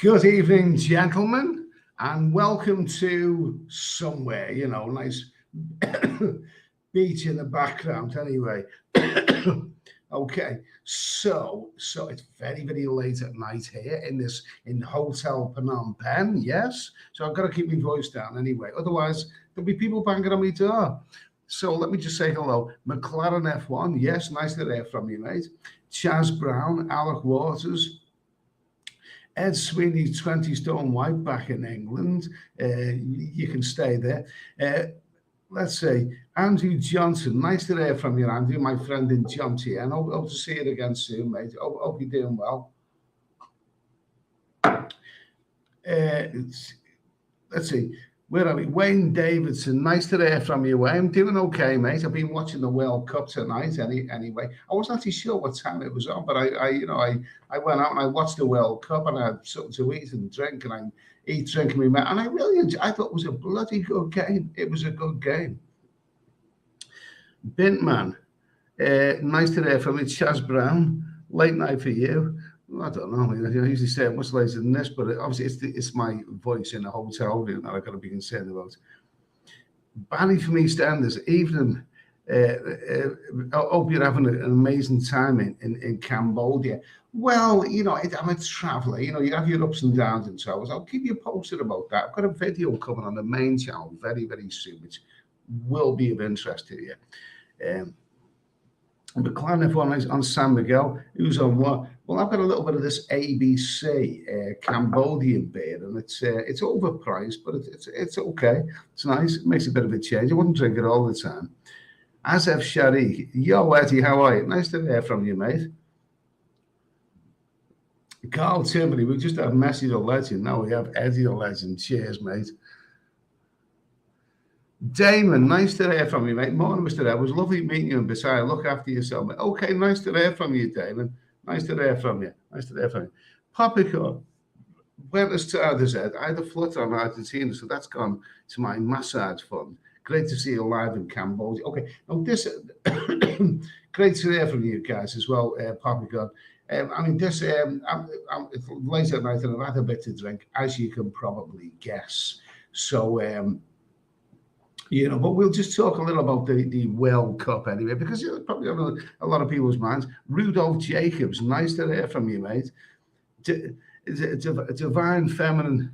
Good evening, gentlemen, and welcome to somewhere, nice beach in the background anyway. Okay, so it's very, very late at night here in Hotel Phnom Penh, yes? So I've got to keep my voice down anyway, otherwise there'll be people banging on my door. So let me just say hello. McLaren F1, yes, nice to hear from you, mate. Chaz Brown, Alec Waters, Ed Sweeney, 20 Stone White back in England. You can stay there. Let's see. Andrew Johnson, nice to hear from you, Andrew, my friend in Jonty. And hope to see you again soon, mate. Hope you're doing well. Let's see. Where are we? Wayne Davidson, nice to hear from you, Wayne. I'm doing okay, mate. I've been watching the World Cup tonight anyway. I wasn't actually sure what time it was on, but I went out and I watched the World Cup and I had something to eat and drink, and I eat, drink, and we met. And I thought it was a bloody good game. It was a good game. Bintman, nice to hear from you. Chaz Brown, late night for you. I don't know. I usually say it much later than this, but obviously it's my voice in a hotel room that I've got to be concerned about. Barry from EastEnders, evening. I hope you're having an amazing time in Cambodia. Well, I'm a traveller. You have your ups and downs and so on. I'll keep you posted about that. I've got a video coming on the main channel very, very soon, which will be of interest to you. McLaren F1 on San Miguel. Who's on what? Well, I've got a little bit of this ABC Cambodian beer, and it's overpriced, but it's okay. It's nice. It makes a bit of a change. I wouldn't drink it all the time. Asif Sharik, yo Eddie, how are you? Nice to hear from you, mate. Carl Timberley, we just have Messi the legend. Now we have Eddie the legend. Cheers, mate. Damon, nice to hear from you, mate. Morning, Mr. Ed. It was lovely meeting you in Bisaya. Look after yourself, mate. Okay, nice to hear from you, Damon. Nice to hear from you. Nice to hear from you. Popico, went as tired as Ed. I had a flutter on Argentina, so that's gone to my massage fund. Great to see you live in Cambodia. Okay, now this, great to hear from you guys as well, Popico. It's late at night and I've had a bit to drink, as you can probably guess. So, but we'll just talk a little about the World Cup anyway, because it's probably on a lot of people's minds. Rudolph Jacobs, nice to hear from you, mate. Divine Feminine.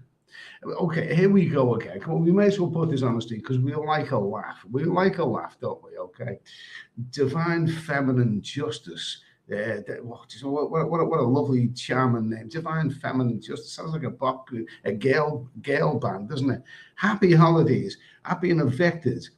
Okay, here we go again. Come on, we may as well put this on the street because we like a laugh. We like a laugh, don't we? Okay. Divine Feminine Justice. What a lovely, charming name. Divine Feminine Justice. Sounds like a pop group, a girl band, doesn't it? Happy holidays. I've been evicted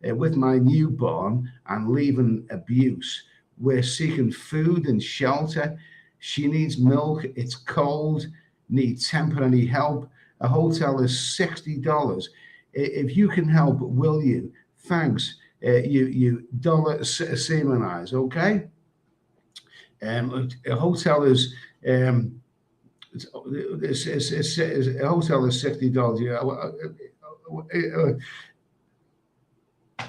with my newborn and leaving abuse. We're seeking food and shelter. She needs milk. It's cold. Needs temporary help. A hotel is $60. If you can help, will you? Thanks. You dollar Semanize, okay? A hotel is a hotel is $60.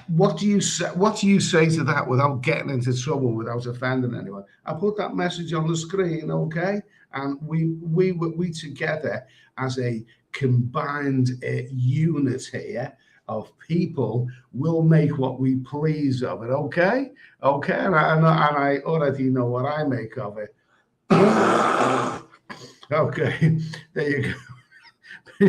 What do you say? What do you say to that without getting into trouble, without offending anyone? I put that message on the screen, okay? And we together as a combined unit here of people will make what we please of it, okay? Okay, and I already know what I make of it. Okay, there you go.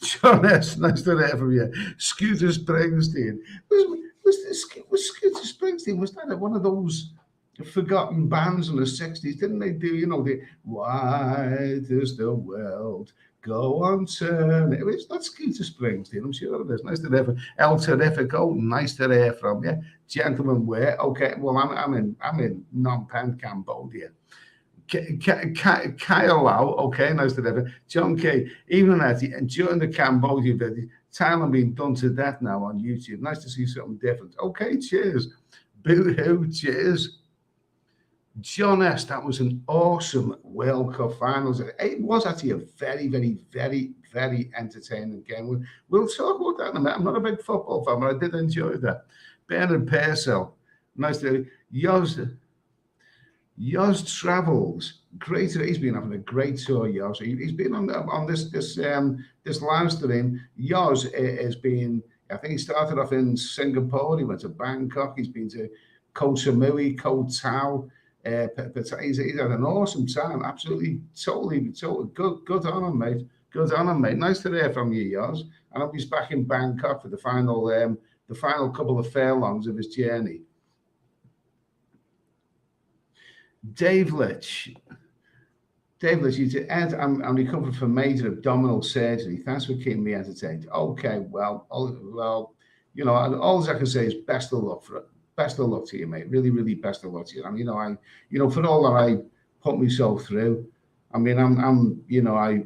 John S., nice to hear from you. Scooter Springsteen. Was Scooter Springsteen, was that one of those forgotten bands in the 60s? Didn't they do, the Why Does the World Go On Turn? It was not Scooter Springsteen, I'm sure it is. Nice to hear from El Terrifico, nice to hear from you. Gentlemen, where? Okay, well, I'm in Phnom Penh, Cambodia. Kyle Lau, okay, nice to hear. John K, even that, and during the Cambodia video, Thailand being done to death now on YouTube. Nice to see something different. Okay, cheers. Boo-hoo, cheers. John S., that was an awesome World Cup finals. It was actually a very, very, very, very entertaining game. We'll talk about that in a minute. I'm not a big football fan, but I did enjoy that. Bernard Purcell, nice to hear. Yoz Travels. great. He's been having a great tour, Yoz. He's been on this live stream. Yoz has been. I think he started off in Singapore. He went to Bangkok. He's been to Koh Samui, Koh Tao. He's had an awesome time. Absolutely, totally good on him, mate. Good on him, mate. Nice to hear from you, Yoz. I hope he's back in Bangkok for the final couple of furlongs of his journey. Dave Litch, you said, Ed, I'm recovering from major abdominal surgery. Thanks for keeping me entertained. Okay, well, you know, all I can say is best of luck for it. Best of luck to you, mate. Really, really best of luck to you. And you know, for all that I put myself through, I mean, I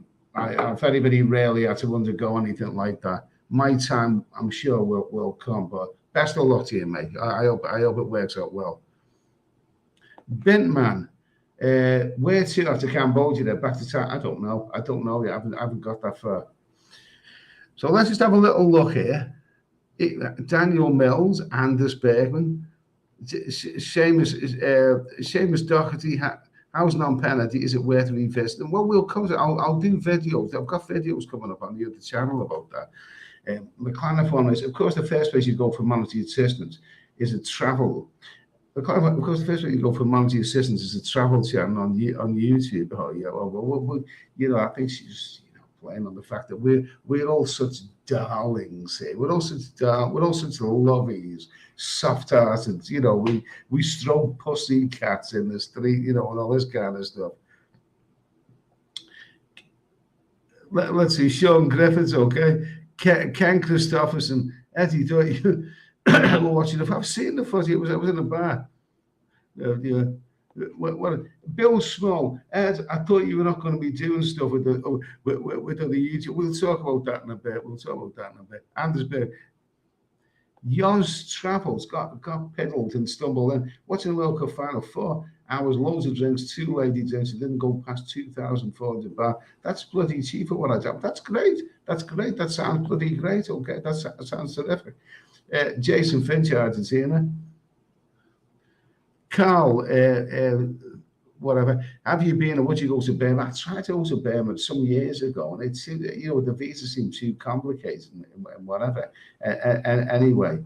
very, very rarely had to undergo anything like that. My time, I'm sure, will come. But best of luck to you, mate. I hope it works out well. Bintman, where to after Cambodia? They're back to time. I don't know. I haven't got that far. So let's just have a little look here. Daniel Mills, Anders Bergman, Seamus Doherty. How's non-penalty? Is it worth revisiting? Well, we'll cover. I'll do videos. I've got videos coming up on the other channel about that. McLaren one is, of course, the first place you go for monetary assistance is a travel. Of course, the first way you go for monetary assistance is a travel channel on YouTube. Oh yeah, well, you know, I think she's playing on the fact that we're all such darlings here. We're all such lovies, soft-hearted. You know, we stroke pussy cats in the street. You know, and all this kind of stuff. Let's see, Sean Griffiths, okay, Ken Christopherson, Eddie, don't you? We're watching the. I've seen the footage. I was in a bar. Bill Small, Ed, I thought you were not going to be doing stuff with other YouTube. We'll talk about that in a bit. Anders Berg. Yoz travels, got piddled and stumbled in. Watching the World Cup final, 4 hours, loads of drinks, 2 lady drinks, and didn't go past 2,400 bar. That's bloody cheap for what I do. That's great. That sounds bloody great. Okay, that sounds terrific. Jason Finch, Argentina. Carl, whatever. Have you been, or would you go to Burma? I tried to go to Burma some years ago, and it seemed, you know, the visa seemed too complicated and whatever. Anyway,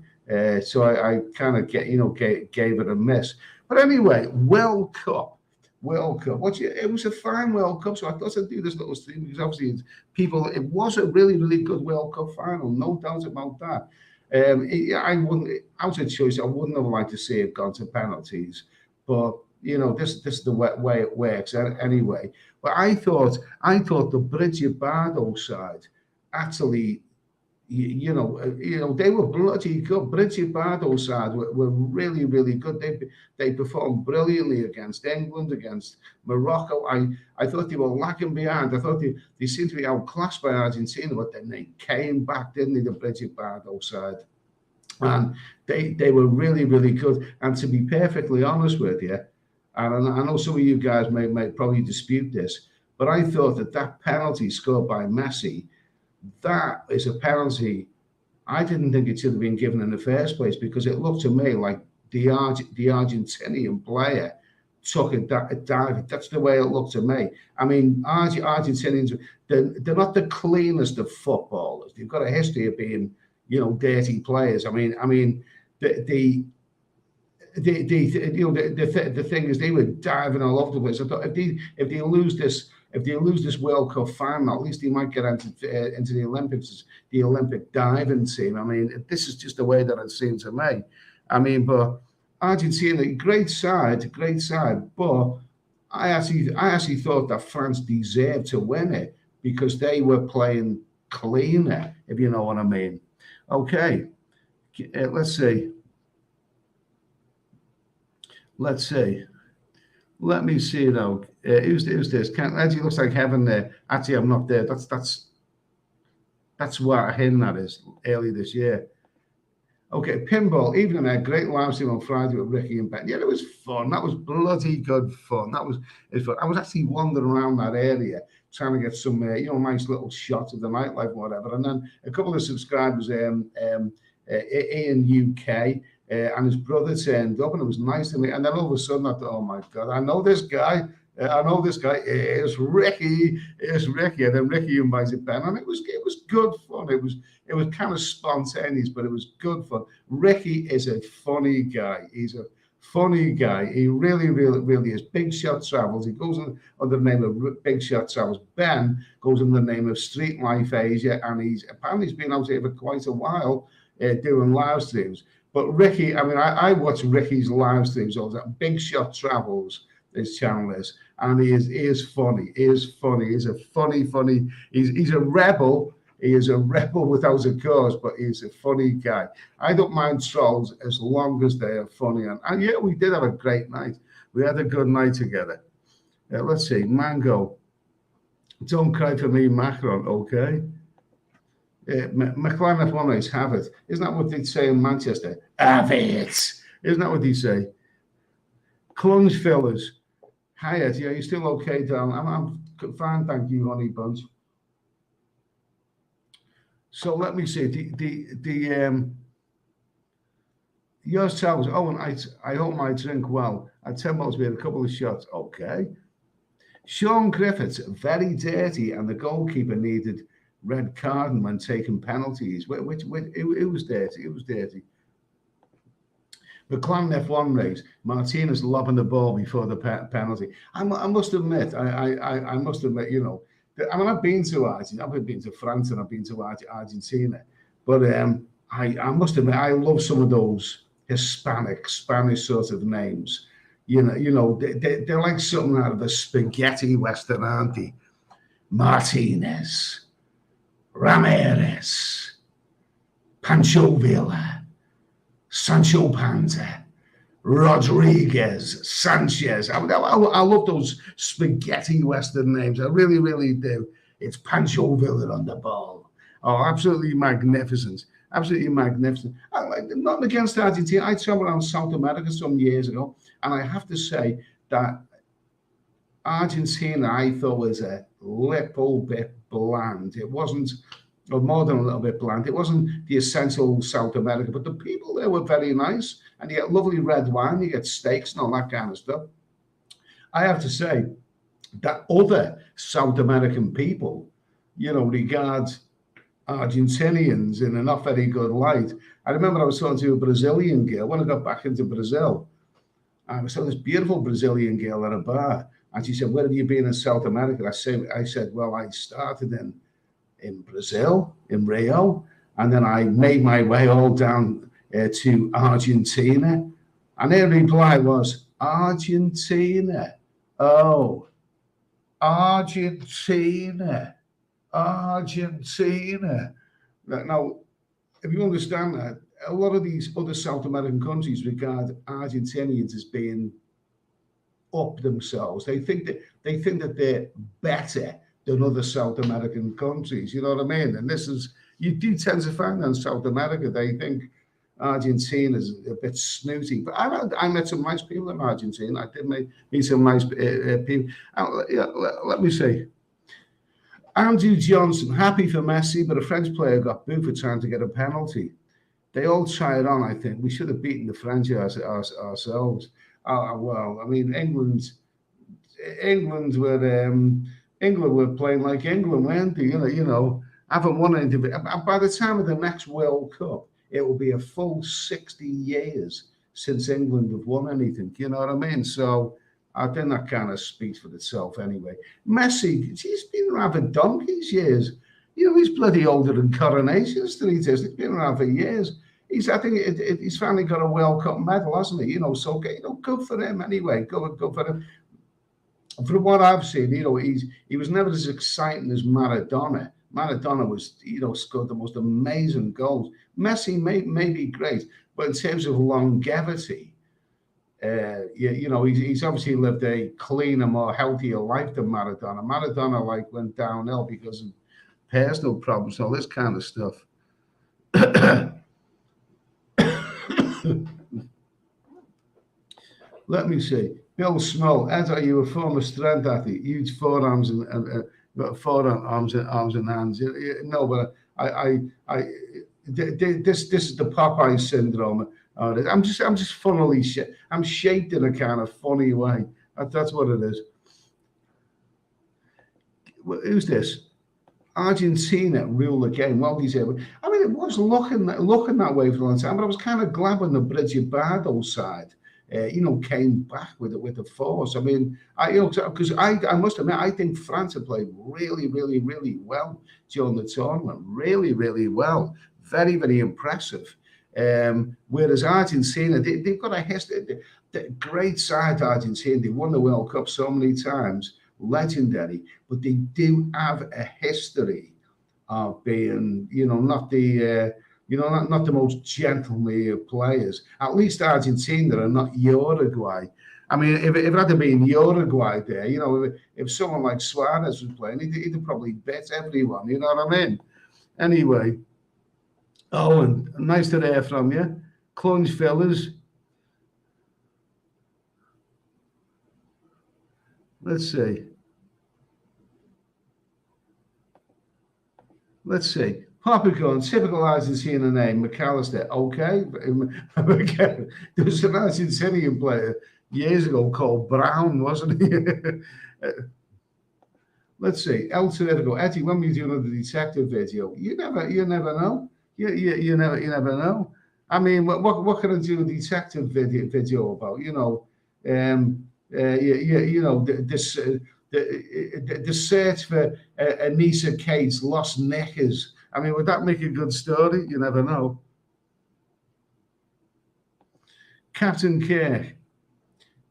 so I kind of gave it a miss. But anyway, World Cup. It was a fine World Cup, so I thought I'd do this little stream because obviously it was a really, really good World Cup final, no doubt about that. I wouldn't, out of choice, I wouldn't have liked to see it gone to penalties, but you know, this is the way it works anyway. But I thought the Bridgette Bardot side actually, you know, they were bloody good. Bridgette Bardot side were really, really good. They performed brilliantly against England, against Morocco. I thought they were lagging behind. I thought they seemed to be outclassed by Argentina, but then they came back, didn't they, the Bridgette Bardot side? And they were really, really good. And to be perfectly honest with you, and I know some of you guys may probably dispute this, but I thought that penalty scored by Messi, that is a penalty I didn't think it should have been given in the first place, because it looked to me like the Argentinian player took a dive. That's the way it looked to me. I mean, Argentinians, they're not the cleanest of footballers. They've got a history of being, you know, dirty players. I mean, the thing is, they were diving all over the place. I thought if they lose this World Cup final, at least they might get into the Olympics, the Olympic diving team. I mean, this is just the way that it seemed to me. I mean, but Argentina, great side, but I actually thought that France deserved to win it because they were playing cleaner, if you know what I mean. Okay, let's see. Let me see though. Who's this? Actually, looks like Heaven there. Actually, I'm not there. That's what that is early this year. Okay, pinball. Evening there. Great live stream on Friday with Ricky and Ben. Yeah, it was fun. That was bloody good fun. It was fun. I was actually wandering around that area trying to get some, nice little shots of the nightlife and whatever. And then a couple of subscribers, Ian UK. And his brother turned up, and it was nice to meet. And then all of a sudden, I thought, oh my God, I know this guy. I know this guy is Ricky. It's Ricky, and then Ricky invited Ben, and it was good fun. It was kind of spontaneous, but it was good fun. Ricky is a funny guy. He's a funny guy. He really, really, really is. Big Shot Travels. He goes under the name of Big Shot Travels. Ben goes under the name of Street Life Asia, and he's been out here for quite a while doing live streams. But Ricky, I mean, I watch Ricky's live streams all the time. Big Shot Travels, his channel is, and he is funny. He is funny. He's a funny. He's a rebel. He is a rebel without a cause, but he's a funny guy. I don't mind trolls as long as they are funny. And yeah, we did have a great night. We had a good night together. Let's see, Mango. Don't cry for me, Macron, okay? McLaren F1 race, have it. Isn't that what they'd say in Manchester? Have it. Isn't that what they say? Clunge fillers. Hyatt, yeah, you're still okay, darling. I'm fine, thank you, honey buns. So let me see. Yourselves. Oh, and I hope my drink well. At 10 miles, we had a couple of shots. Okay. Sean Griffiths, very dirty, and the goalkeeper needed red card when taking penalties. It was dirty. It was dirty. McLaren F1 race, Martinez lobbing the ball before the penalty. I must admit, I must admit, you know, I mean, I've been to Argentina, I've been to France, and I've been to Argentina, but I must admit, I love some of those Spanish sort of names. You know, they're like something out of a spaghetti western, aren't they? Martinez, Ramirez, Pancho Villa, Sancho Panza, Rodriguez, Sanchez. I love those spaghetti western names. I really, really do. It's Pancho Villa on the ball. Oh, absolutely magnificent. Absolutely magnificent. Not against Argentina. I traveled around South America some years ago, and I have to say that Argentina, I thought, was a little bit bland. It wasn't, or more than a little bit bland. It wasn't the essential South America, but the people there were very nice, and you get lovely red wine, you get steaks and all that kind of stuff. I have to say that other South American people, you know, regard Argentinians in a not very good light. I remember I was talking to a Brazilian girl when I got back into Brazil. I saw this beautiful Brazilian girl at a bar, and she said, "Where have you been in South America?" I said, "Well, I started in Brazil, in Rio, and then I made my way all down to Argentina." And her reply was, "Argentina? Oh, Argentina. Argentina." Now, if you understand that, a lot of these other South American countries regard Argentinians as being up themselves. They think that they're better than other South American countries. You know what I mean? And you do tend to find that in South America. They think Argentina is a bit snooty. But I met some nice people in Argentina. I did meet some nice people. Let me see. Andrew Johnson, happy for Messi, but a French player got booed for trying to get a penalty. They all try it on, I think. We should have beaten the French ourselves. Well, I mean, England were playing like England, weren't they? You know, haven't won anything. By the time of the next World Cup, it will be a full 60 years since England have won anything. You know what I mean? So I think that kind of speaks for itself anyway. Messi, he's been around for donkey's years. You know, he's bloody older than Coronation Street is. He's been around for years. I think he's finally got a World Cup medal, hasn't he? You know, so good for him anyway. Good for him. From what I've seen, you know, he was never as exciting as Maradona. Maradona was, you know, scored the most amazing goals. Messi may be great, but in terms of longevity, you know, he's obviously lived a cleaner, more healthier life than Maradona. Maradona went downhill because of personal problems, all this kind of stuff. Let me see. Bill Small, Ed, are you a former strength athlete? Huge forearms and arms and hands. No, but this is the Popeye syndrome. I'm just funnily shit. I'm shaped in a kind of funny way. That's what it is. Who's this? Argentina rule the game. Well deserved. I mean, it was looking that way for a long time, but I was kind of glad when the Bridgette Bardot side, came back with the force. I mean, because I must admit, I think France had played really, really, really well during the tournament. Really, really well. Very, very impressive. Whereas Argentina, they've got a history. The great side, Argentina. They won the World Cup so many times. Legendary, but they do have a history of being, not the, not the most gentlemanly players. At least Argentina are not Uruguay. I mean, if it had been Uruguay there, if someone like Suarez was playing, he'd have probably bet everyone. You know what I mean? Anyway, Owen, nice to hear from you. Clunge fellas. Let's see. Popcorn, typical Argentina name, McAllister. Okay. There was an Argentinian player years ago called Brown, wasn't he? Let's see. El Cerrico. Eddie, when we do another detective video, you never know. You never know. I mean, what can I do a detective video about? The search for Anissa Kate's lost knickers. I mean, would that make a good story? You never know. Captain Kirk.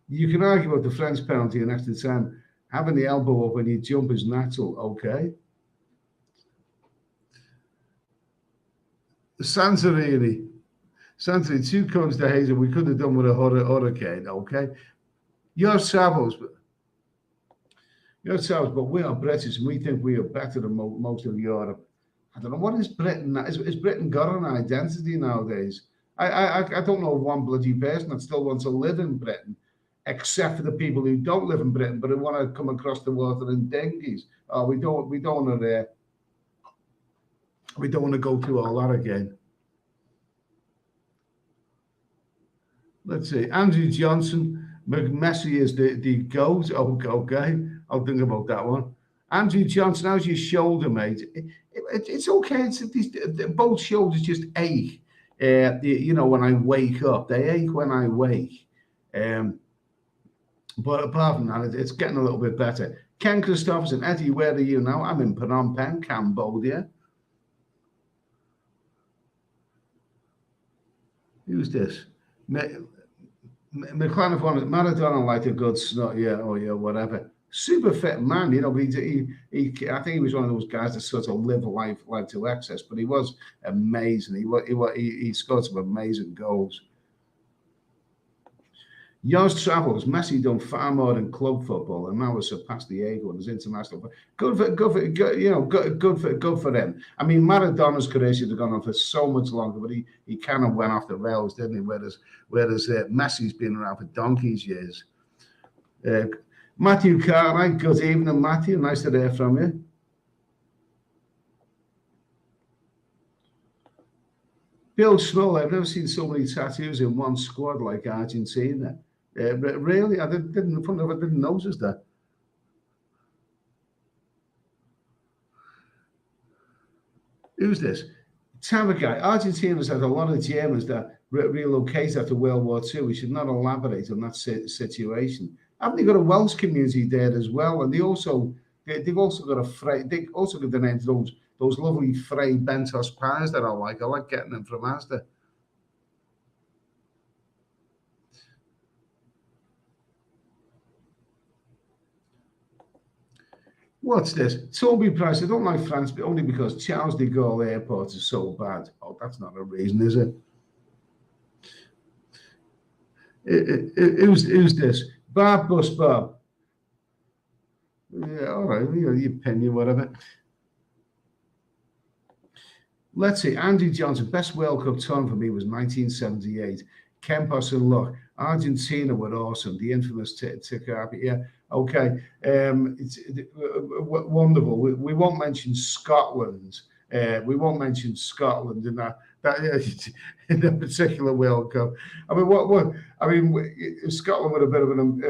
You can argue about the French penalty and extra time. Having the elbow up when you jump is natural. Okay. Santorini, 2 cones to Hazel. We could have done with a hurricane. Okay. Yourselves, but we are British and we think we are better than most of Europe. I don't know, what is Britain? Is Britain got an identity nowadays? I don't know one bloody person that still wants to live in Britain, except for the people who don't live in Britain but who want to come across the water in dinghies. Oh, we don't want to go through all that again. Let's see. Andrew Johnson. Messi is the GOAT. Okay. I'll think about that one. Andrew Johnson, how's your shoulder, mate? It's okay. Both shoulders just ache. When I wake up, they ache when I wake. But apart from that, it's getting a little bit better. Ken Christopherson, Eddie, where are you now? I'm in Phnom Penh, Cambodia. Who's this? McLaren wanted Maradona like a good snot, whatever. Super fit man, but he I think he was one of those guys that sort of live life to excess, but he was amazing. He scored some amazing goals. Yours travels. Messi done far more in club football, and now has surpassed Diego in his international. Good for him. I mean, Maradona's career should have gone on for so much longer, but he kind of went off the rails, didn't he? Whereas Messi's been around for donkey's years. Matthew Cartwright, good evening, Matthew. Nice to hear from you. Bill Snow, I've never seen so many tattoos in one squad like Argentina. Really, I didn't notice that. Who's this? Tamagai. Argentina's had a lot of Germans that relocated after World War II. We should not elaborate on that situation. Haven't they got a Welsh community there as well? And they've also got the names those lovely Frey Bentos pies that I like. I like getting them from Asda. What's this? Toby Price. I don't like France, but only because Charles de Gaulle Airport is so bad. Oh, that's not a reason, is it? Who's this? Bob Bus Bob. Yeah, all right. Your opinion, whatever. Let's see. Andy Johnson. Best World Cup tournament for me was 1978. Kempos and Luck. Argentina were awesome. The infamous Tikapi. Yeah. Okay. It's wonderful. We won't mention Scotland. We won't mention Scotland in that in that particular World Cup. I mean, Scotland were a bit of an,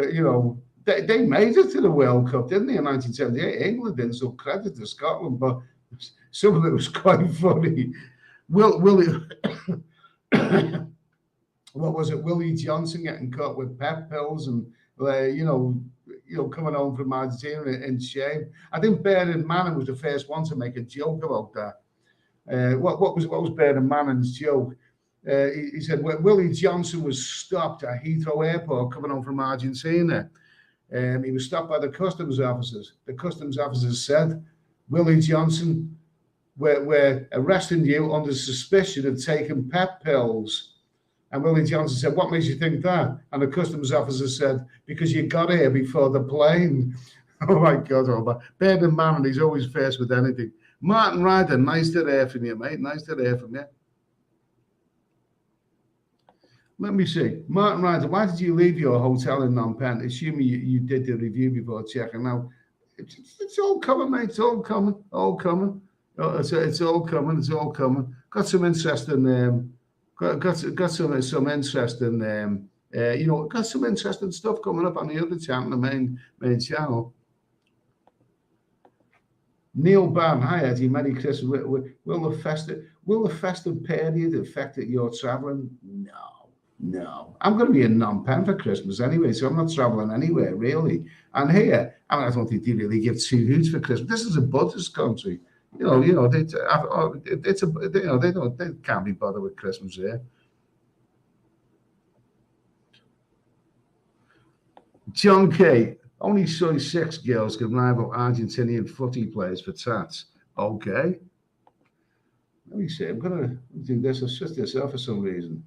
they made it to the World Cup, didn't they, in 1978? England didn't, so credit to Scotland, but some of it was quite funny. Willie, what was it? Willie Johnson getting caught with pep pills and coming home from Argentina in shame. I think Bernard Manning was the first one to make a joke about that. What was Bernard Manning's joke? He said Willie Johnson was stopped at Heathrow Airport coming home from Argentina. He was stopped by the customs officers. The customs officers said, Willie Johnson, we're arresting you under suspicion of taking pep pills. And Willie Johnson said, what makes you think that? And the customs officer said, because you got here before the plane. Oh my God, Bernard Manning, he's always first with anything. Martin Ryder, nice to hear from you, mate. Nice to hear from you. Let me see. Martin Ryder, why did you leave your hotel in Phnom Penh? Assuming you did the review before checking out. It's all coming, mate. It's all coming. All coming. It's all coming. It's all coming. Got some interesting got some interesting got some interesting stuff coming up on the other channel, the main channel. Neil Bam, hi Eddie, Merry Christmas. Will the festive period affect it you're traveling? No. I'm going to be in Phnom Penh for Christmas anyway, so I'm not traveling anywhere really. And here, I don't think they really give two hoots for Christmas. This is a Buddhist country. They can't be bothered with Christmas here. John K. Only saw 6 girls can rival Argentinian footy players for tats. Okay. Let me see. I'm gonna do this. I'll switch this off for some reason.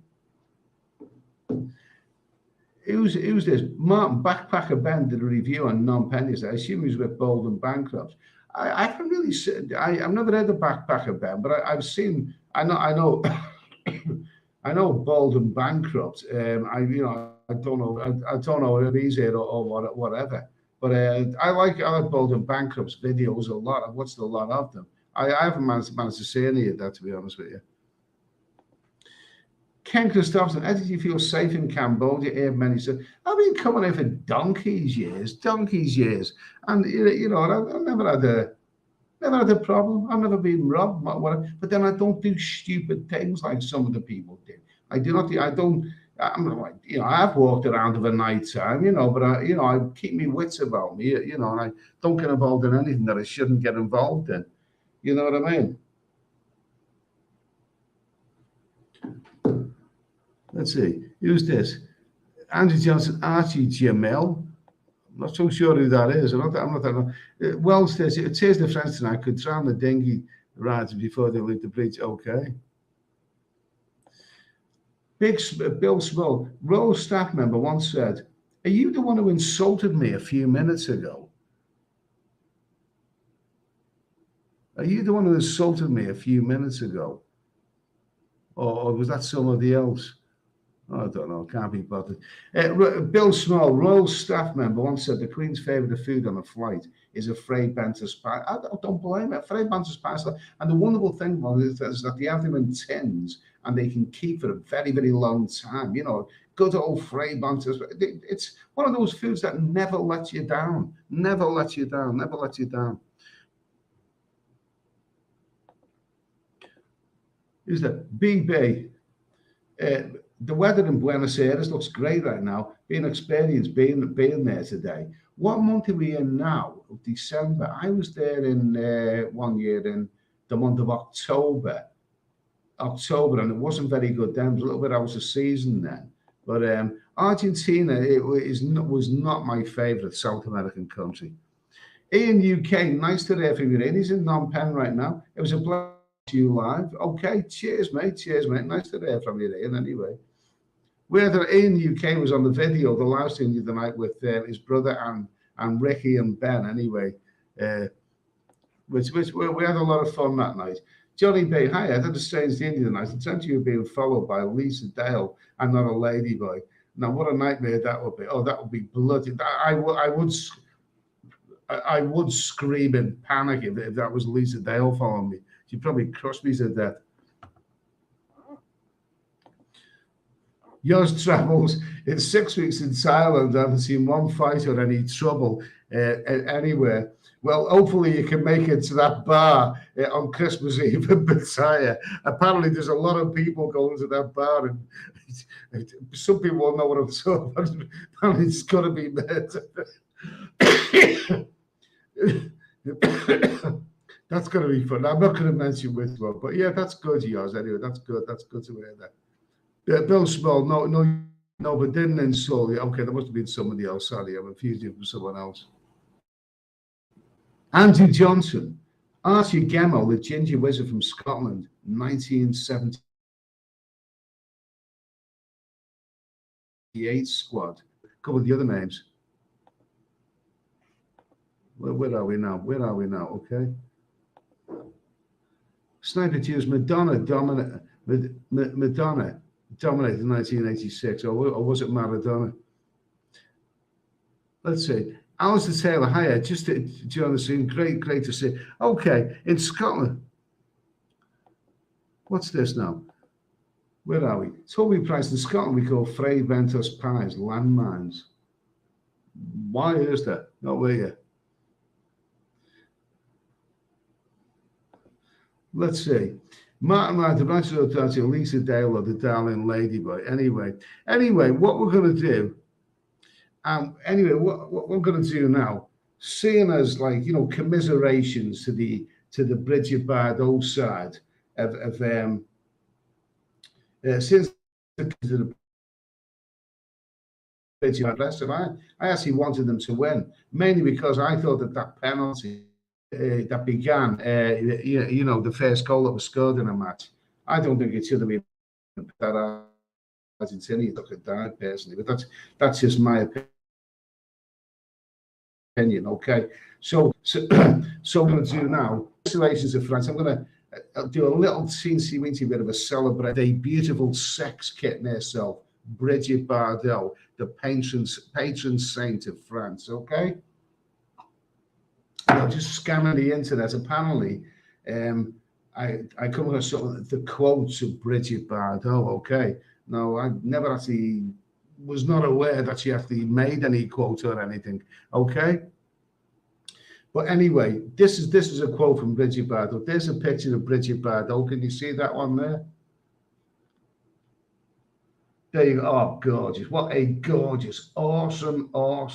Who's this? Martin Backpacker Ben did a review on Phnom Penh. I assume he was with Bold and Bankrupt. I haven't really seen. I've never read the Backpacker Ben, but I've seen. I know. I know Bold and Bankrupt. I don't know if he's here or whatever. But I like Bold and Bankrupt's videos a lot. I've watched a lot of them. I haven't managed to see any of that, to be honest with you. Ken Christopherson, how did you feel safe in Cambodia? Abe Many said, I've been coming here for donkey's years, and I've never had a problem. I've never been robbed, whatever. But then I don't do stupid things like some of the people did. I've walked around of a night time, but I keep my wits about me, and I don't get involved in anything that I shouldn't get involved in. You know what I mean? Let's see. Who's this? Andrew Johnson, Archie Jamel. I'm not so sure who that is. I'm not. Wells says, it says the French tonight could drown the dinghy rides before they leave the bridge. Okay. Bill Small, Royal staff member once said, are you the one who insulted me a few minutes ago? Are you the one who insulted me a few minutes ago? Or was that somebody else? I don't know, can't be bothered. Bill Small, Royal staff member, once said the Queen's favourite food on a flight is a fried banter spice. I don't blame it, fried banter spice. And the wonderful thing about it is that they have them in tins and they can keep for a very, very long time. Good old fried banter. It's one of those foods that never lets you down. Never lets you down. Never lets you down. Who's that? BB. The weather in Buenos Aires looks great right now. Being experienced being there today. What month are we in now? December. I was there in 1 year in the month of October, and it wasn't very good then. It was a little bit out of season then. But Argentina was not my favourite South American country. Ian UK, nice to hear from you. He's in Phnom Penh right now. It was a pleasure to you live. Okay, cheers, mate. Nice to hear from you, Ian. Anyway. Whether Ian UK was on the video, the live stream the other night with his brother and Ricky and Ben. Anyway, which we had a lot of fun that night. Johnny B, hi, I had a strange day the night. It turned you being followed by Lisa Dale and not a ladyboy. Now, what a nightmare that would be. Oh, that would be bloody. I would scream in panic if that was Lisa Dale following me. She'd probably crush me to death. Yours travels in 6 weeks in Thailand. I haven't seen one fight or any trouble anywhere. Well, hopefully you can make it to that bar on Christmas Eve in Pattaya. Apparently, there's a lot of people going to that bar, and some people won't know what I'm talking about. And it's got to be murder. That's going to be fun. I'm not going to mention which one, but yeah, that's good, yours. Anyway, that's good. That's good to hear that. Bill Small, no, but didn't insult you. Okay, there must have been somebody else. Sorry, I'm confused you from someone else. Andrew Johnson, Archie Gemmell, the ginger wizard from Scotland, 1978 squad. A couple of the other names. Where are we now? Where are we now? Okay. Sniper Jews, Madonna dominated in 1986, or was it Maradona? Let's see. Alistair Taylor, hiya, just to join the scene. Great to see. Okay, in Scotland. What's this now? Where are we? Toby Price in Scotland, we call Frey Ventus pies landmines. Why is that? Not where you. Let's see. Martin Wright, the Branches Authority, Lisa Dale, or the Darling Ladyboy. Anyway, what we're going to do. What we're going to do now, seeing as like commiserations to the Bridgette Bardot side of since the Bridgette Bardot, I actually wanted them to win, mainly because I thought that penalty that began, the first goal that was scored in a match, I don't think it should have been that Argentinian took it down personally, but that's just my opinion. Okay, so I'm going to do now. Congratulations to France. I'm going to do a little teensy-weensy bit of a celebrate a beautiful sex kitten herself, Bridgette Bardot, the patron saint of France. Okay. Just scanning the internet, apparently, I come across sort of the quotes of Bridgette Bardot. Okay, now I never actually was not aware that she actually made any quote or anything. Okay, but anyway, this is a quote from Bridgette Bardot. There's a picture of Bridgette Bardot. Can you see that one there? There you go. Oh, gorgeous! What a gorgeous, awesome. Oh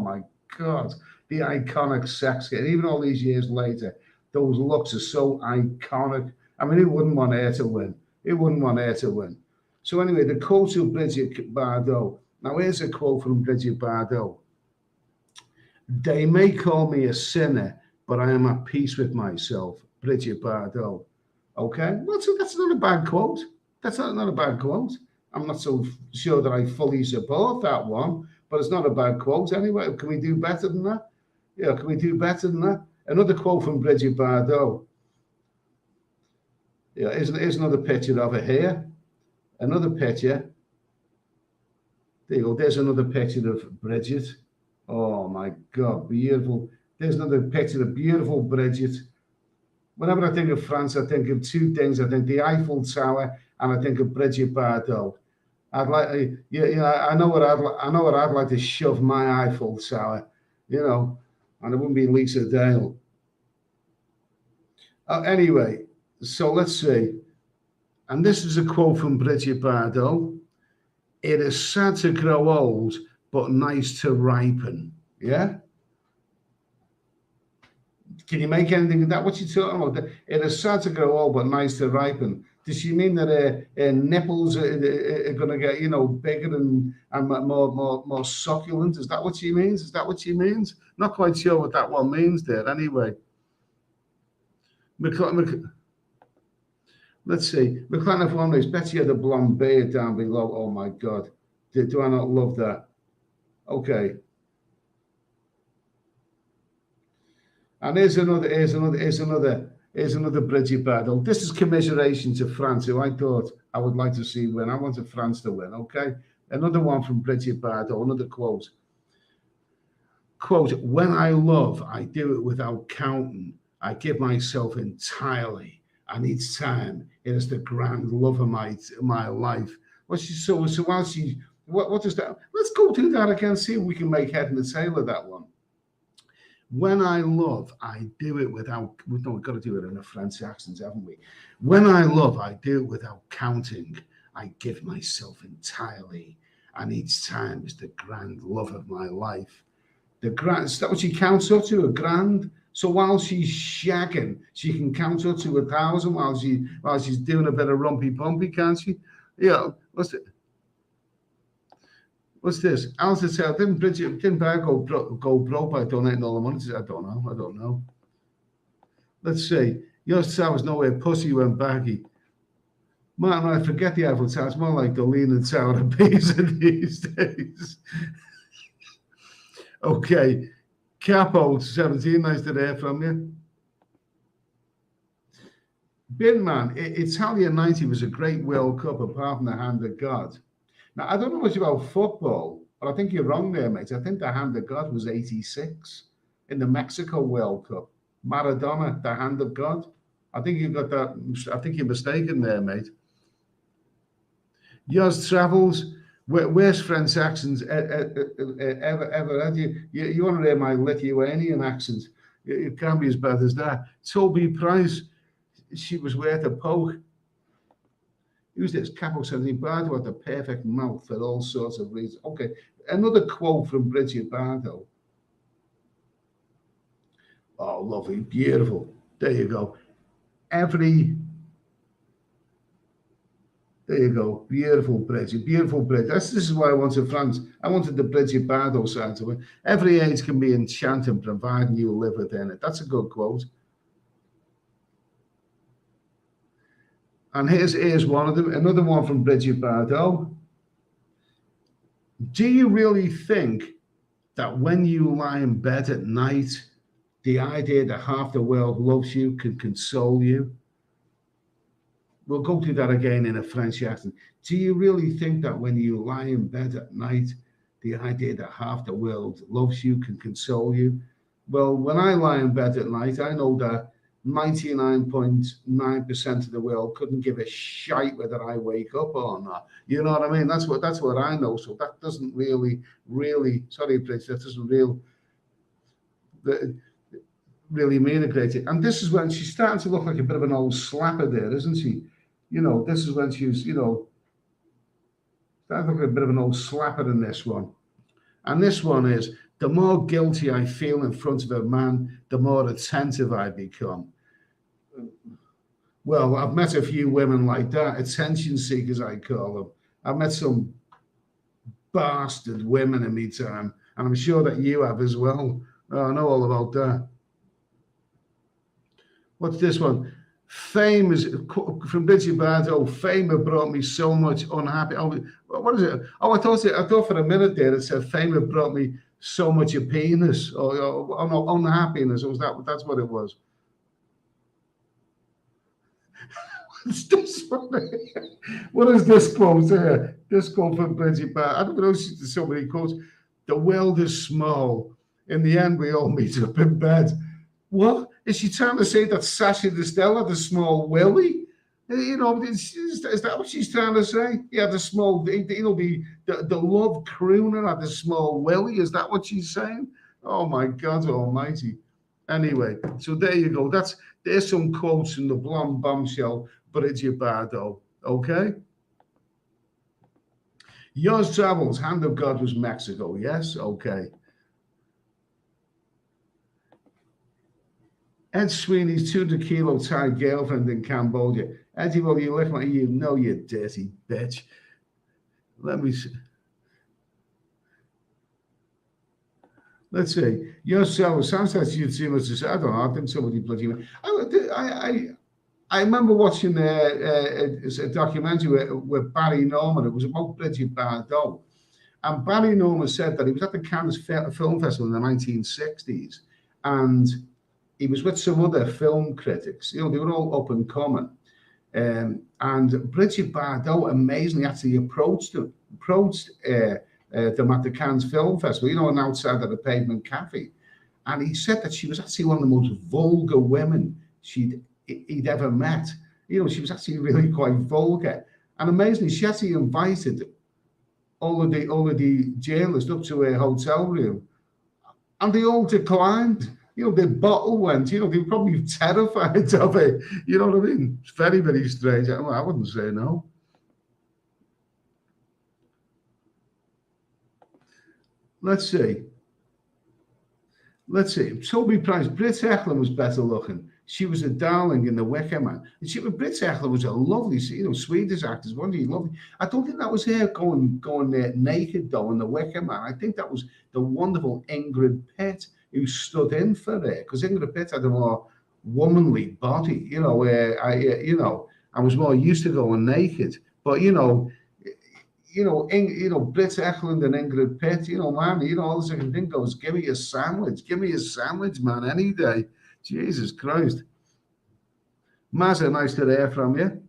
my God. The iconic sex kitten, even all these years later, those looks are so iconic. I mean, who wouldn't want her to win? Who wouldn't want her to win? So anyway, the quote of Bridgette Bardot. Now here's a quote from Bridgette Bardot. They may call me a sinner, but I am at peace with myself. Bridgette Bardot. Okay, well, so that's not a bad quote. That's not a bad quote. I'm not so sure that I fully support that one, but it's not a bad quote anyway. Can we do better than that? Yeah, can we do better than that? Another quote from Bridgette Bardot. Yeah, here's another picture of her here. Another picture. There you go. There's another picture of Bridgette. Oh my God, beautiful. There's another picture of beautiful Bridgette. Whenever I think of France, I think of two things. I think the Eiffel Tower, and I think of Bridgette Bardot. I'd like, I know what I'd like to shove my Eiffel Tower, and it wouldn't be Lisa Dale. Anyway, so let's see. And this is a quote from Bridgette Bardot. It is sad to grow old, but nice to ripen. Yeah? Can you make anything of that? What you talking about? It is sad to grow old, but nice to ripen. Does she mean that her nipples are going to get, bigger and more succulent? Is that what she means? Is that what she means? Not quite sure what that one means there. Anyway, let's see. McLaren F1 Betty had a blonde beard down below. Oh my God, do I not love that? Okay. And here's another Bridgette Bardot. This is commiseration to France, who I thought I would like to see win. I wanted France to win, okay? Another one from Bridgette Bardot, another quote. Quote, when I love, I do it without counting. I give myself entirely. And each time, it is the grand love of my life. So while she, what does that? Let's go do that again. See if we can make head and the tail of that one. When I love, I do it without. We've got to do it in a French accent, haven't we? When I love, I do it without counting. I give myself entirely, and each time is the grand love of my life. The grand, is that what she counts up to? A grand. So while she's shagging, she can count up to 1,000 while she's doing a bit of rumpy pumpy, can't she? Yeah. What's this? Alistair said, didn't Bardot go broke by donating all the money? I don't know. Let's see. Yours was nowhere pussy went baggy. Martin, I forget the Eiffel Tower. It's more like the Leaning Tower of Pisa these days. Okay. Capo 17, nice to hear from you. Binman, Italian 90 was a great World Cup apart from the hand of God. Now, I don't know much about football, but I think you're wrong there, mate. I think the hand of God was 86 in the Mexico World Cup. Maradona, the hand of God. I think you got that. I think you're mistaken there, mate. Yours travels. Where's French accents ever had you? You want to hear my Lithuanian accent? It can't be as bad as that. Toby Price, she was worth a poke. Who's this? Capo 17 Bardot had the perfect mouth for all sorts of reasons. Okay, another quote from Bridgette Bardot. Oh, lovely, beautiful. There you go. There you go. Beautiful Bridgette, beautiful Bridgette. This is why I wanted France. I wanted the Bridgette Bardot side to it. Every age can be enchanting, providing you live within it. That's a good quote. And here's one of them, another one from Bridgette Bardot. Do you really think that when you lie in bed at night, the idea that half the world loves you can console you? We'll go through that again in a French accent. Do you really think that when you lie in bed at night, the idea that half the world loves you can console you? Well, when I lie in bed at night, I know that 99.9% of the world couldn't give a shite whether I wake up or not. You know what I mean? That's what I know. So that doesn't really, sorry, Bridge, that doesn't really mean a great deal. And this is when she's starting to look like a bit of an old slapper there, isn't she? You know, this is when she's, starting to look like a bit of an old slapper in this one. And this one is, the more guilty I feel in front of a man, the more attentive I become. Well, I've met a few women like that, attention seekers, I call them. I've met some bastard women in me time, and I'm sure that you have as well. Oh, I know all about that. What's this one? Fame is from Bridgette Bardot. Fame had brought me so much unhappy. Oh, what is it? Oh, I thought for a minute there it said fame had brought me so much of penis or no, unhappiness. That's what it was. What's this one? What is this quote here? This quote from Bridgette Bardot. I don't know if there's so many quotes. The world is small. In the end, we all meet up in bed. What? Is she trying to say that Sasha Distel had a small willy? You know, is that what she's trying to say? He had a small, the love crooner had a small willy. Is that what she's saying? Oh my God Almighty! Anyway, so there you go. There's some quotes from the blonde bombshell Bridgette Bardot. Okay. Yours travels. Hand of God was Mexico. Yes. Okay. Ed Sweeney's 200 kilo Thai girlfriend in Cambodia. Eddie, will you lick my, you know, you dirty bitch. Let me see. Let's see. Yourself, sounds like you'd seen us. I don't know. I think somebody bloody. I remember watching a documentary with Barry Norman. It was about Bridgette Bardot. And Barry Norman said that he was at the Cannes Film Festival in the 1960s. And he was with some other film critics. You know, they were all up and coming. And Bridgette Bardot amazingly actually approached them at the Cannes Film Festival, you know, and outside of the Pavement Cafe. And he said that she was actually one of the most vulgar women he'd ever met. You know, she was actually really quite vulgar. And amazingly, she actually invited all of the jailers up to her hotel room, and they all declined. You know, the bottle went. You know, they were probably terrified of it. You know what I mean? It's very, very strange. I wouldn't say no. Let's see. Let's see. Toby Price. Britt Eklund was better looking. She was a darling in The Wicker Man. And Britt Eklund was a lovely, you know, Swedish actress, wasn't she? Lovely. I don't think that was her going naked though in The Wicker Man. I think that was the wonderful Ingrid Pitt who stood in for her, because Ingrid Pitt had a more womanly body. You know, where I was more used to going naked, but Britt Eklund and Ingrid Pitt, man, all I can think of is give me a sandwich, man, any day. Jesus Christ. Mazza, nice to hear from you.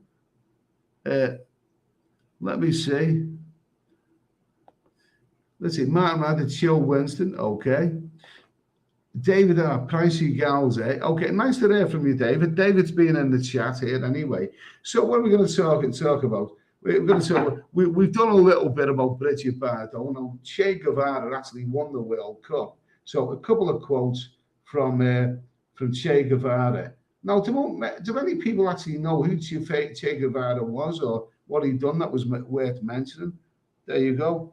Let me see. Let's see. Martin Radder, Chill Winston. Okay. David R. Pricey Gals, eh? Okay, nice to hear from you, David. David's been in the chat here anyway. So what are we going to talk about? We're going to talk. We've done a little bit about Bridgette Bardot. Now, Che Guevara actually won the World Cup. So a couple of quotes from Che Guevara. Now, do many people actually know who Che Guevara was or what he'd done that was worth mentioning? There you go.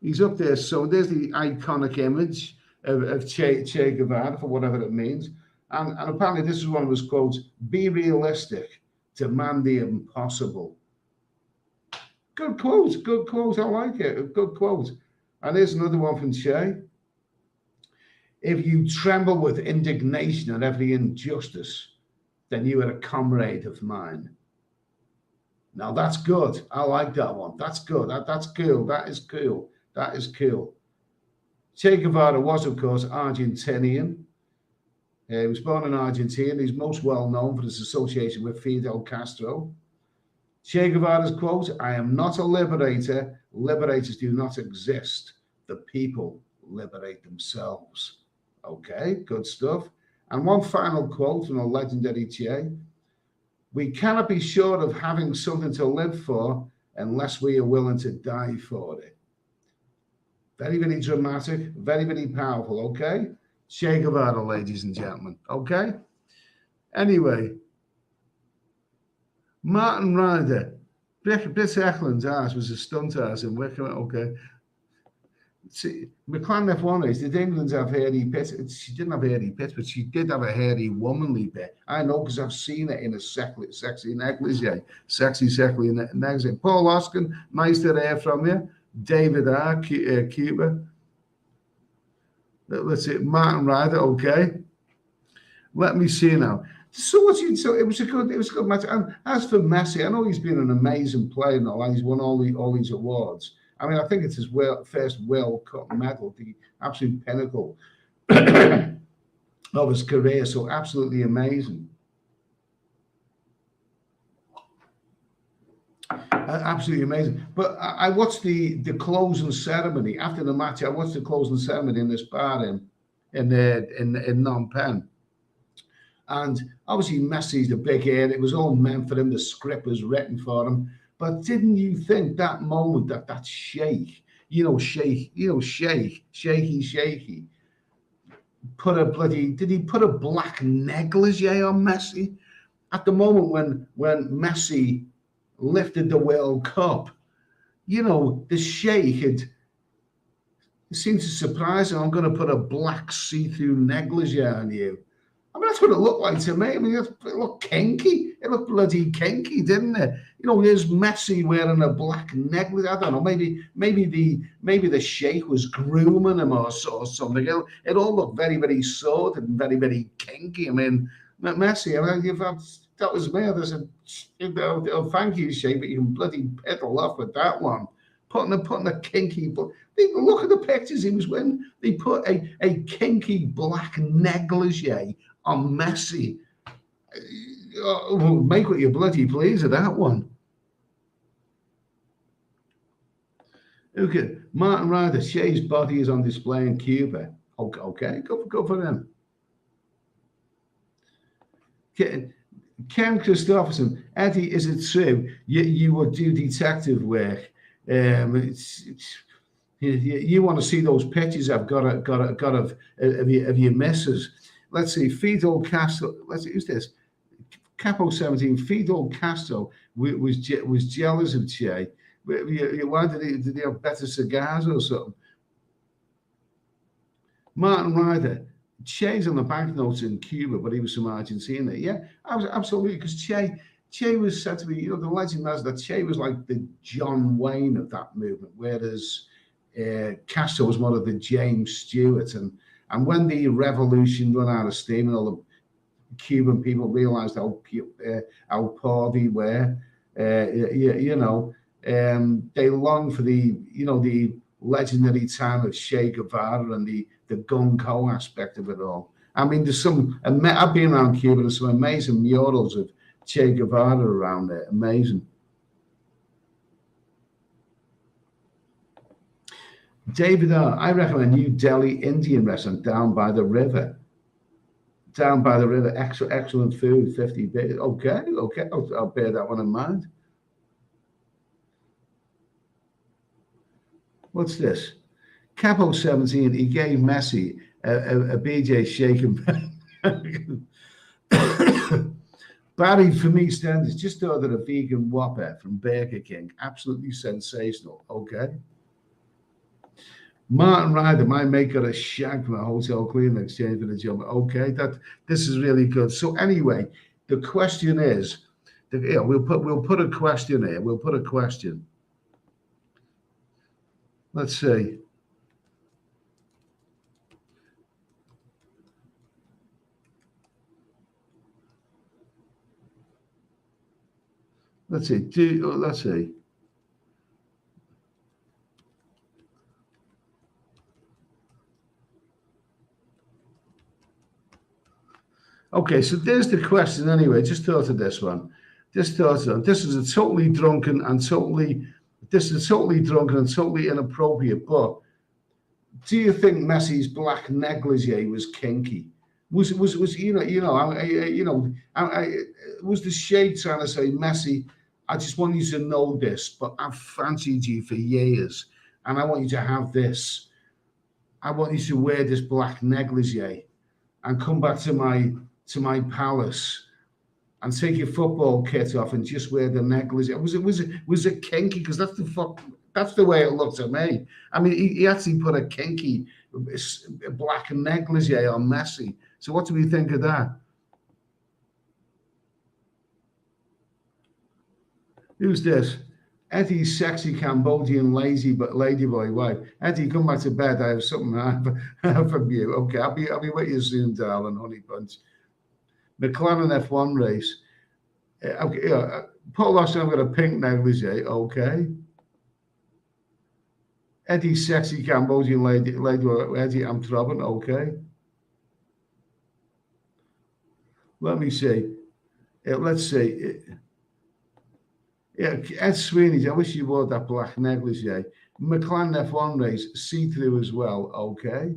He's up there. So there's the iconic image of Che Guevara, for whatever it means. And apparently this is one of his quotes: "Be realistic, demand the impossible." Good quote. I like it. A good quote. And here's another one from Che. "If you tremble with indignation at every injustice, then you are a comrade of mine." Now that's good. I like that one. That's good. That's cool. That is cool. That is cool. Che Guevara was, of course, Argentinian. He was born in Argentina. He's most well known for his association with Fidel Castro. Che Guevara's quote: "I am not a liberator. Liberators do not exist. The people liberate themselves." Okay, good stuff. And one final quote from a legendary Che: "We cannot be sure of having something to live for unless we are willing to die for it." Very, very dramatic, very, very powerful, okay? Che Guevara, ladies and gentlemen, okay? Anyway, Martin Ryder. Britt Eklund's ass was a stunt ass in Wickham, okay? See, McLaren F1 race, did England have hairy pits? She didn't have hairy pits, but she did have a hairy womanly pit. I know because I've seen it in a sexy negligee. Sexy negligee. Paul Oskin, nice to hear from you. David R. Cuba. Let's see. Martin Ryder, okay. Let me see now. So it was a good match. And as for Messi, I know he's been an amazing player and all. He's won all these awards. I mean, I think it's his first World Cup medal, the absolute pinnacle of his career. So absolutely amazing. Absolutely amazing. But I watched the closing ceremony after the match. I watched the closing ceremony in this bar in Phnom Penh. And obviously Messi's the big head. It was all meant for him. The script was written for him. But didn't you think that moment that shaky, did he put a black negligee on Messi? At the moment when Messi lifted the World Cup, the sheikh had seemed to surprise him. "I'm going to put a black see-through negligee on you." I mean, that's what it looked like to me. I mean, it looked kinky. It looked bloody kinky, didn't it? Here's Messi wearing a black negligee. I don't know. Maybe the sheikh was grooming him or something. It all looked very, very sordid and very, very kinky. I mean, Messi. That was me. I said, "Thank you, sheikh, but you can bloody pedal off with that one." Putting a kinky. Look at the pictures he was wearing. They put a kinky black negligee on Messi. Make what you bloody please of that one. Okay, Martin Ryder, Shea's body is on display in Cuba. Okay, go for him. Ken Christopherson, Eddie, is it true you would do detective work? You want to see those pictures I've got of your missus. Let's see, Fidel Castro. Let's see, who's this? Capo 17. Fidel Castro was jealous of Che. Why did he have better cigars or something? Martin Ryder. Che's on the banknotes in Cuba, but he was from Argentina. Yeah, absolutely, because Che was said to be, the legend has that Che was like the John Wayne of that movement, whereas Castro was more of the James Stewart. And when the revolution ran out of steam and all the Cuban people realized how poor they were, they longed for the legendary time of Che Guevara and the gung-ho aspect of it all. I mean, I've been around Cuba, there's some amazing murals of Che Guevara around there, amazing. David R., I recommend New Delhi Indian restaurant down by the river. Excellent food, 50 bits. Okay, I'll bear that one in mind. What's this? Capo 17, he gave Messi a BJ shaken. Barry, for me, standards, just ordered a vegan Whopper from Burger King. Absolutely sensational. Okay. Martin Ryder, my mate got a shag from a hotel cleaning in exchange for the job. Okay, this is really good. So anyway, the question is, we'll put a question here. We'll put a question. Let's see. Let's see. Okay, so there's the question anyway. Just thought of this one. This is totally drunken and totally inappropriate. But do you think Messi's black negligee was kinky? Was was the shade trying to say, Messi, I just want you to know this, but I've fancied you for years, and I want you to have this. I want you to wear this black negligee and come back to my palace and take your football kit off and just wear the negligee. Was it kinky? Because that's the way it looked to me. I mean, he actually put a kinky black negligee on Messi. So what do we think of that? Who's this? Eddie's sexy Cambodian ladyboy wife. Eddie, come back to bed. I have something from you. Okay, I'll be with you soon, darling, honey bunch. McLaren F1 race. Paul Austin, I've got a pink negligee. Okay. Eddie's sexy Cambodian lady Eddie, I'm throbbing. Okay. Let me see. Let's see. Ed Sweeney, I wish you wore that black negligee. McLaren F1 race, see-through as well. Okay.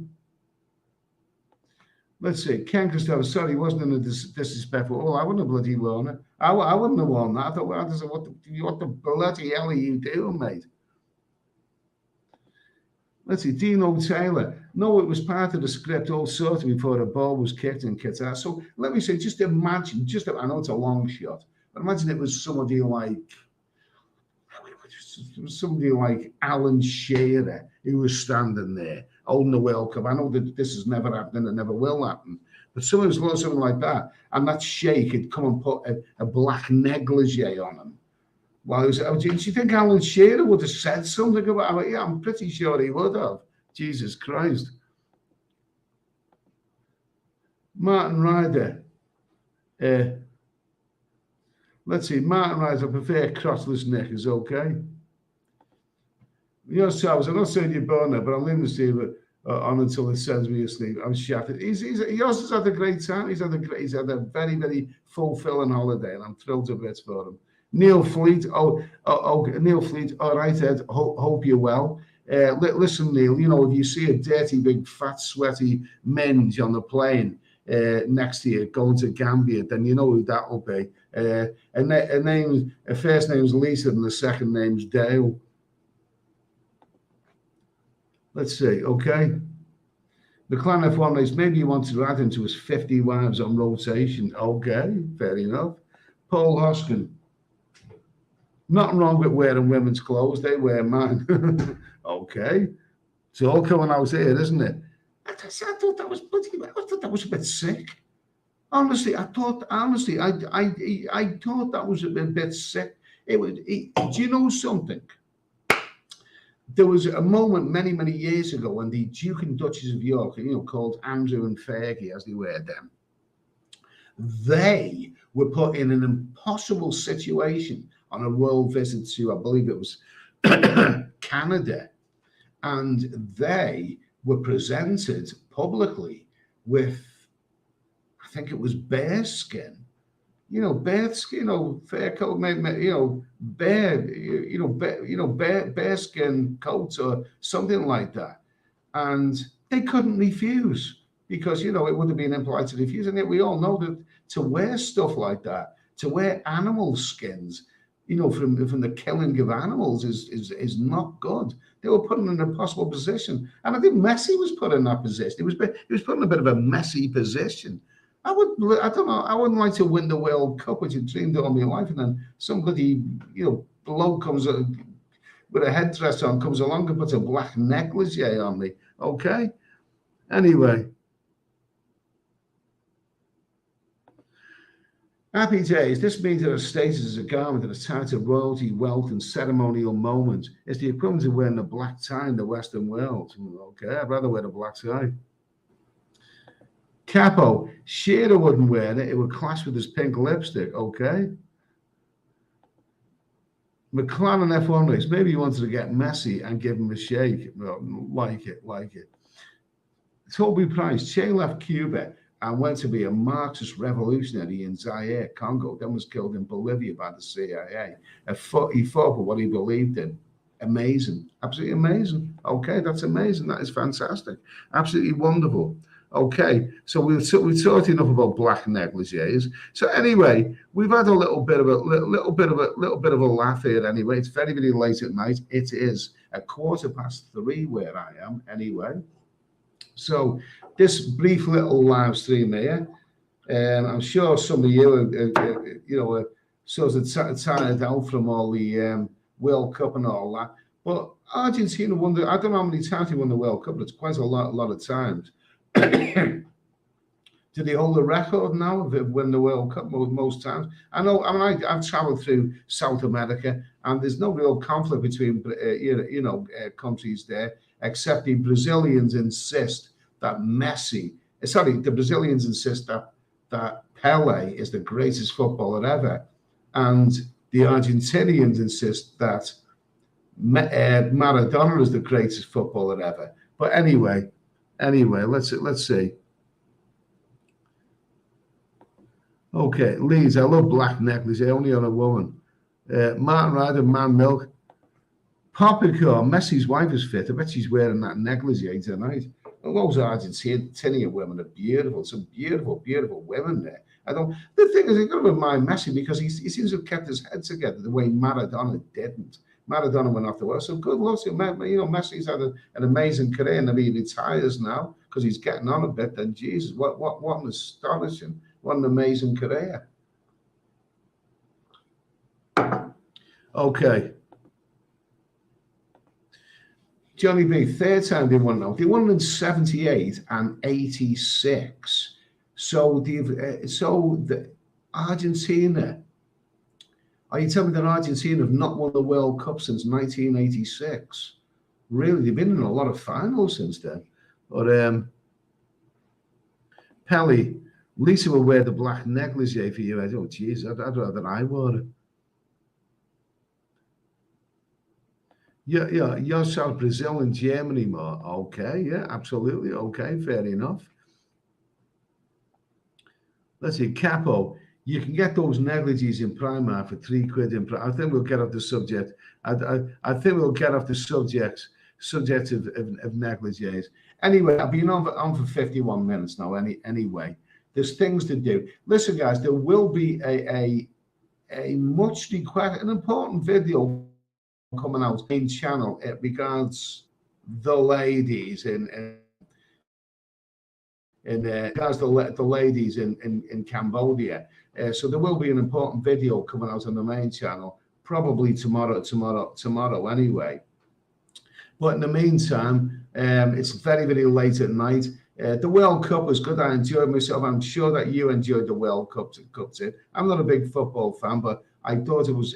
Let's see. Ken Christopher, sorry, he wasn't in a disrespectful. Oh, I wouldn't have bloody worn it. I wouldn't have worn that. I thought, what the bloody hell are you doing, mate? Let's see. Dino Taylor. No, it was part of the script all sorted before the ball was kicked in Qatar. So let me say, just imagine, I know it's a long shot, but imagine it was somebody like Alan Shearer who was standing there holding the World Cup. I know that this has never happened and it never will happen, but someone who's something like that, and that sheikh had come and put a black negligee on him. Well, do you think Alan Shearer would have said something about it? Yeah, I'm pretty sure he would have. Jesus Christ. Martin Ryder. Let's see. Martin Ryder, I prefer crotchless knickers, okay? Charles, I'm not saying you're born there, but I'm leaving the Steve on until it sends me asleep. I'm shattered. He also had a great time. He's had a very, very fulfilling holiday, and I'm thrilled to bits for him. Neil Fleet. Neil Fleet. All right, Ed. Hope you're well. Listen, Neil. If you see a dirty, big, fat, sweaty minge on the plane, next year going to Gambia, then you know who that will be. Her first name's Lisa and the second name's Dale. Let's see, okay. The clan F1 race, maybe you want to add him to his 50 wives on rotation. Okay, fair enough. Paul Hoskin. Nothing wrong with wearing women's clothes, they wear mine. Okay. It's all coming out here, isn't it? I thought that was a bit sick. Honestly, I thought that was a bit sick. Do you know something? There was a moment many, many years ago when the Duke and Duchess of York, called Andrew and Fergie, as they were then, they were put in an impossible situation on a world visit to, I believe it was Canada, and they were presented publicly with, I think it was bear skin. Bear skin, fair coat, bear skin coats or something like that. And they couldn't refuse because, it would have been impolite to refuse. And yet we all know that to wear stuff like that, to wear animal skins, from the killing of animals is not good. They were put in an impossible position. And I think Messi was put in that position. He was put in a bit of a messy position. I wouldn't like to win the World Cup, which I dreamed all my life, and then some bloody, bloke comes with a headdress on, comes along and puts a black negligee on me. Okay? Anyway. Happy days. This means that a status as a garment that is tied to royalty, wealth, and ceremonial moments is the equivalent of wearing a black tie in the Western world. Okay, I'd rather wear a black tie. Capo, Shearer wouldn't wear it. It would clash with his pink lipstick. Okay. McLaren F1 race. Maybe he wanted to get Messi and give him a shake. Well, like it. Toby Price. Che left Cuba and went to be a Marxist revolutionary in Zaire, Congo, then was killed in Bolivia by the CIA. He fought for what he believed in. Amazing. Absolutely amazing. Okay, that's amazing. That is fantastic. Absolutely wonderful. Okay, so we've talked enough about black negligees. So anyway, we've had a little bit of a laugh here. Anyway, it's very, very late at night. It is 3:15 where I am. Anyway, so this brief little live stream here, I'm sure some of you are sort of tired out from all the World Cup and all that. But Argentina won I don't know how many times they won the World Cup, but it's quite a lot of times. Do they hold the record now of winning the World Cup most times? I've traveled through South America, and there's no real conflict between countries there, except the Brazilians insist that the Brazilians insist that Pele is the greatest footballer ever, and the Argentinians insist that Maradona is the greatest footballer ever. But anyway, let's see. Okay, Leeds, I love black necklace, only on a woman. Martin Ryder, Man Milk. Poppycore, Messi's wife is fit. I bet she's wearing that negligee tonight. Well, those Argentinian women are beautiful. Some beautiful, beautiful women there. The thing is, you've got to admire Messi because he seems to have kept his head together the way Maradona didn't. Maradona went off the world. So good luck to him. Messi's had an amazing career, and if he retires now because he's getting on a bit, then Jesus, what an astonishing, what an amazing career. Okay. Johnny B, third time they won now. They won in 78 and 86. So the Argentina. Are you telling me that Argentina have not won the World Cup since 1986? Really, they've been in a lot of finals since then. But Pelly, Lisa will wear the black negligee for you. Oh, geez, I'd rather I wore it. Yeah, you're South Brazil and Germany more. Okay, yeah, absolutely. Okay, fair enough. Let's see, Capo. You can get those negligees in Primark for £3 in Primark. I think we'll get off the subject. I think we'll get off the subject of negligees. Anyway, I've been on for 51 minutes now. Anyway, There's things to do. Listen, guys, there will be a much requested, an important video coming out in channel. It regards the ladies the ladies in Cambodia. So there will be an important video coming out on the main channel, probably tomorrow anyway. But in the meantime, it's very, very late at night. The World Cup was good. I enjoyed myself. I'm sure that you enjoyed the World Cup. I'm not a big football fan, but I thought it was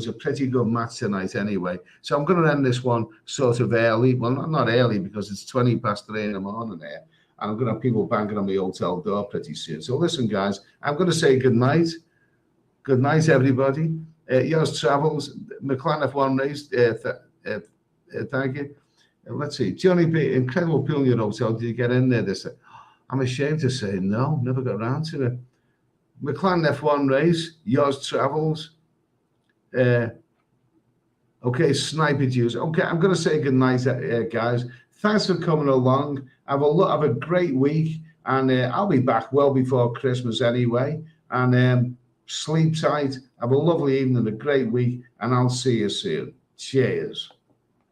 a pretty good match tonight anyway. So I'm going to end this one sort of early. Well, not early because it's 3:20 in the morning here. And I'm going to have people banging on my hotel door pretty soon. So listen, guys, I'm going to say good night. Good night, everybody. Yours travels. McLaren F1 race. Thank you. Let's see. Johnny B, incredible pool in your hotel. Did you get in there? I'm ashamed to say no. Never got around to it. McLaren F1 race. Yours travels. Okay, Sniper Juice. Okay, I'm going to say good night, guys. Thanks for coming along. Have a great week, and I'll be back well before Christmas anyway. And sleep tight. Have a lovely evening, a great week, and I'll see you soon. Cheers.